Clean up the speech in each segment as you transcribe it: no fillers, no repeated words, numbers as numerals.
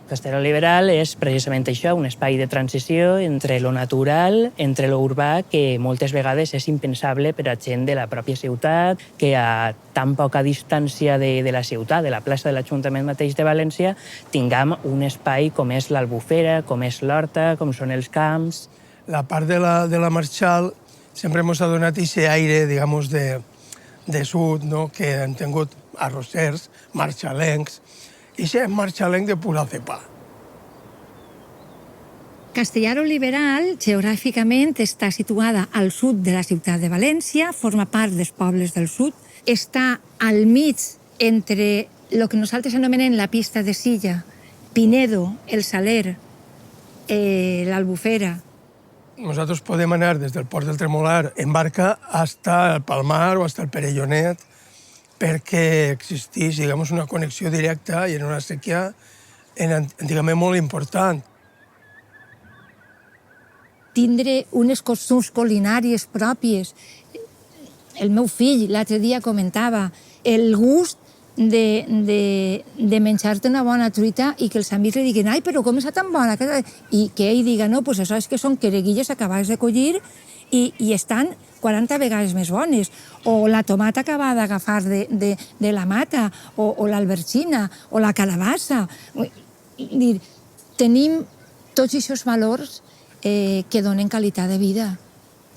Castelló Liberal és precisament això, un espai de transició entre lo natural, entre lo urbà, que moltes vegades és impensable per a gent de la pròpia ciutat, que a tan poca distància de la ciutat, de la plaça de l'Ajuntament mateix de València, tinguem un espai com és l'Albufera, com és l'Horta, com són els camps. La part de la Marxal sempre ens ha donat aquest aire, digamos, de sud, no? Que han tingut arrossers, marxalencs, i és marxalenc de pura cepa. Castellar Liberal, geogràficament, està situada al sud de la ciutat de València, forma part dels pobles del sud, està al mig entre el que nosaltres anomenem la pista de Silla, Pinedo, el Saler, l'Albufera. Nosaltres podem anar des del port del Tremolar en barca hasta el Palmar o hasta el Perellonet, perquè existeix, diguem, una connexió directa i en una sèquia antigament molt important. Tindre unes costums culinàries pròpies. El meu fill l'altre dia comentava el gust de menjar-te una bona truita i que els amics li diguin «Ai, però com està tan bona?» I que ell diga «No, doncs això és que són quereguilles acabades de collir i estan 40 vegades més bones». O la tomata acabada d'agafar de la mata, o l'albergina, o la calabassa. Tenim tots aquests valors que donen qualitat de vida,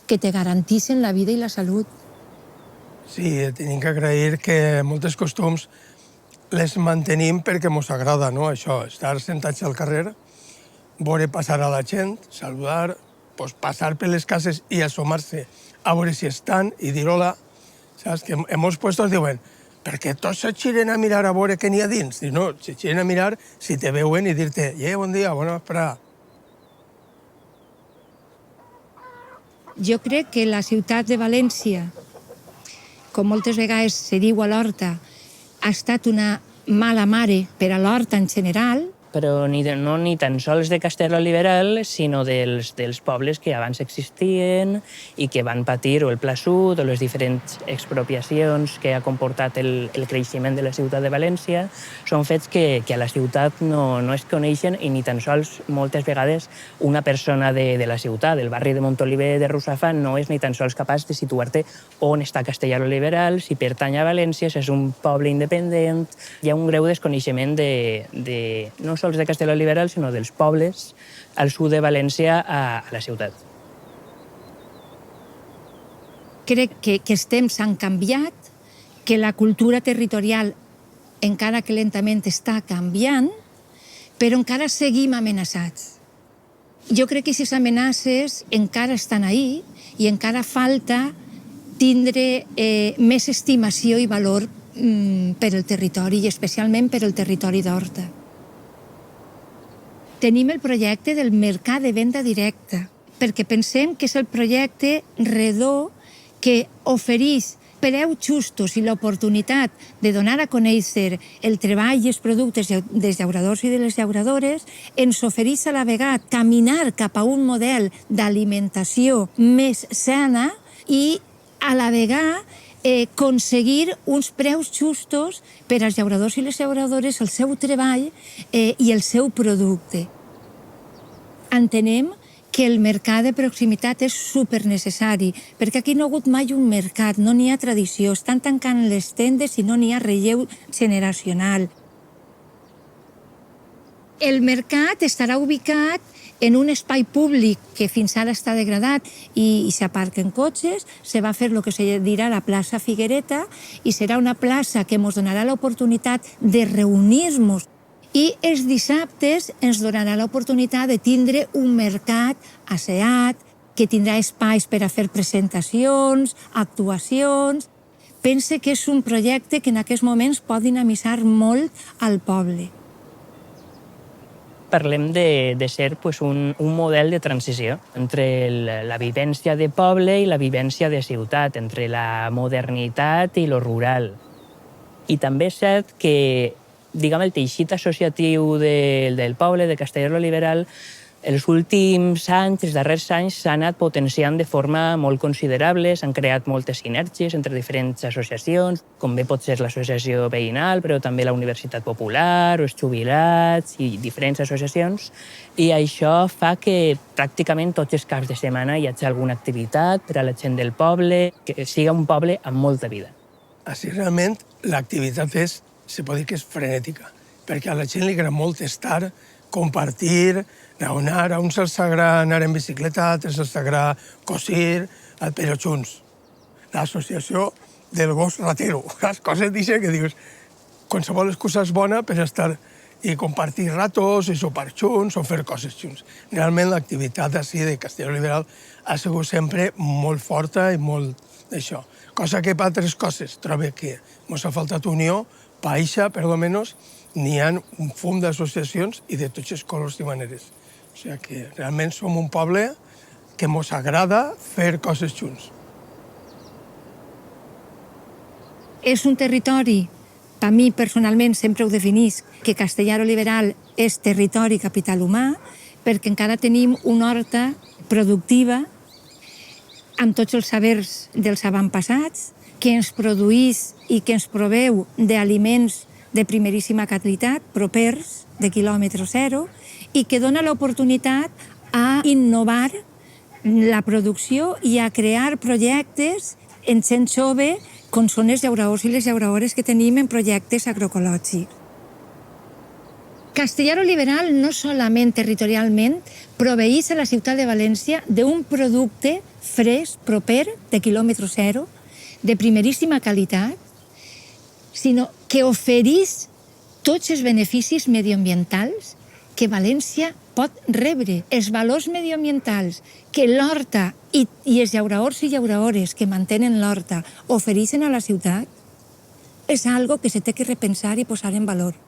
que te garanteixen la vida i la salut. Sí, tenim que agrair que moltes costums les mantenim perquè ens agrada, no? Això, estar sentats al carrer, veure passar a la gent, saludar, passar per les cases i assomar-se a veure si estan i dir hola. Saps? Que en molts puestos diuen perquè tots se giren a mirar a veure què n'hi ha dins. I no, se giren a mirar si te veuen i dir-te bon dia, bona vesprada. Jo crec que la ciutat de València, com moltes vegades se diu a l'Horta, ha estat una mala mare per a l'Horta en general, però ni tan sols de Castelló Liberal, sinó dels pobles que abans existien i que van patir o el Pla Sud o les diferents expropiacions que ha comportat el creixement de la ciutat de València. Són fets que a la ciutat no es coneixen i ni tan sols moltes vegades una persona de la ciutat, del barri de Montoliver de Russafa, no és ni tan sols capaç de situar-te on està Castelló Liberal, si pertany a València, si és un poble independent. Hi ha un greu desconeixement no sols de Castelló Liberal, sinó dels pobles al sud de València a la ciutat. Crec que els temps han canviat, que la cultura territorial, encara que lentament està canviant, però encara seguim amenaçats. Jo crec que aquestes amenaces encara estan ahí i encara falta tindre més estimació i valor per al territori i especialment per al territori d'Horta. Tenim el projecte del mercat de venda directa, perquè pensem que és el projecte redó que ofereix preus justos i l'oportunitat de donar a conèixer el treball i els productes dels llauradors i de les llauradores, ens ofereix a la vegada caminar cap a un model d'alimentació més sana i a la vegada aconseguir uns preus justos per als llauradors i les llauradores, el seu treball i el seu producte. Entenem que el mercat de proximitat és supernecessari, perquè aquí no ha hagut mai un mercat, no n'hi ha tradició, estan tancant les tendes i no n'hi ha relleu generacional. El mercat estarà ubicat en un espai públic que fins ara està degradat i s'aparquen cotxes, se va fer el que se dirà la plaça Figuereta i serà una plaça que ens donarà l'oportunitat de reunir-nos i els dissabtes ens donarà l'oportunitat de tindre un mercat asseat, que tindrà espais per a fer presentacions, actuacions. Pense que és un projecte que en aquests moments pot dinamitzar molt al poble. Parlem de ser un model de transició entre la vivència de poble i la vivència de ciutat, entre la modernitat i lo rural. I també és cert que, diguem, el teixit associatiu del poble, de Castelló Liberal, Els últims anys, els darrers anys, s'ha anat potenciant de forma molt considerable, s'han creat moltes sinergies entre diferents associacions, com bé pot ser l'associació veïnal, però també la Universitat Popular, o els jubilats i diferents associacions, i això fa que pràcticament tots els caps de setmana hi hagi alguna activitat per a la gent del poble, que siga un poble amb molta vida. Així realment l'activitat se pot dir que és frenètica, perquè a la gent li agrada molt estar, compartir, raonar. A uns els agrada anar en bicicleta, a altres els agrada cosir, però junts. L'associació del gos ratero, les coses d'això que dius, qualsevol excusa és bona per estar i compartir ratos, i sopar junts, o fer coses junts. Realment l'activitat així de Castelló Liberal ha sigut sempre molt forta i molt d'això. Cosa que per altres coses trobo que ens ha faltat unió, per això, per almenys, n'hi ha un fum d'associacions i de tots els colors i maneres. O sigui que realment som un poble que ens agrada fer coses junts. És un territori, per mi personalment sempre ho definís, que Castellar Liberal és territori capital humà, perquè encara tenim una horta productiva amb tots els sabers dels avantpassats, que ens produís i que ens proveu d'aliments de primeríssima qualitat, propers, de quilòmetre zero, i que dona l'oportunitat a innovar la producció i a crear projectes en gent jove, com són els llauraors i les llauraores que tenim en projectes agroecològics. Castellar Liberal no solament territorialment proveís a la ciutat de València d'un producte fresc, proper, de quilòmetre zero, de primeríssima qualitat, sinó que oferís tots els beneficis mediambientals que València pot rebre, els valors mediambientals que l'horta i els llauraors i llauraores que mantenen l'horta ofereixen a la ciutat, és algo que se té que repensar i posar en valor.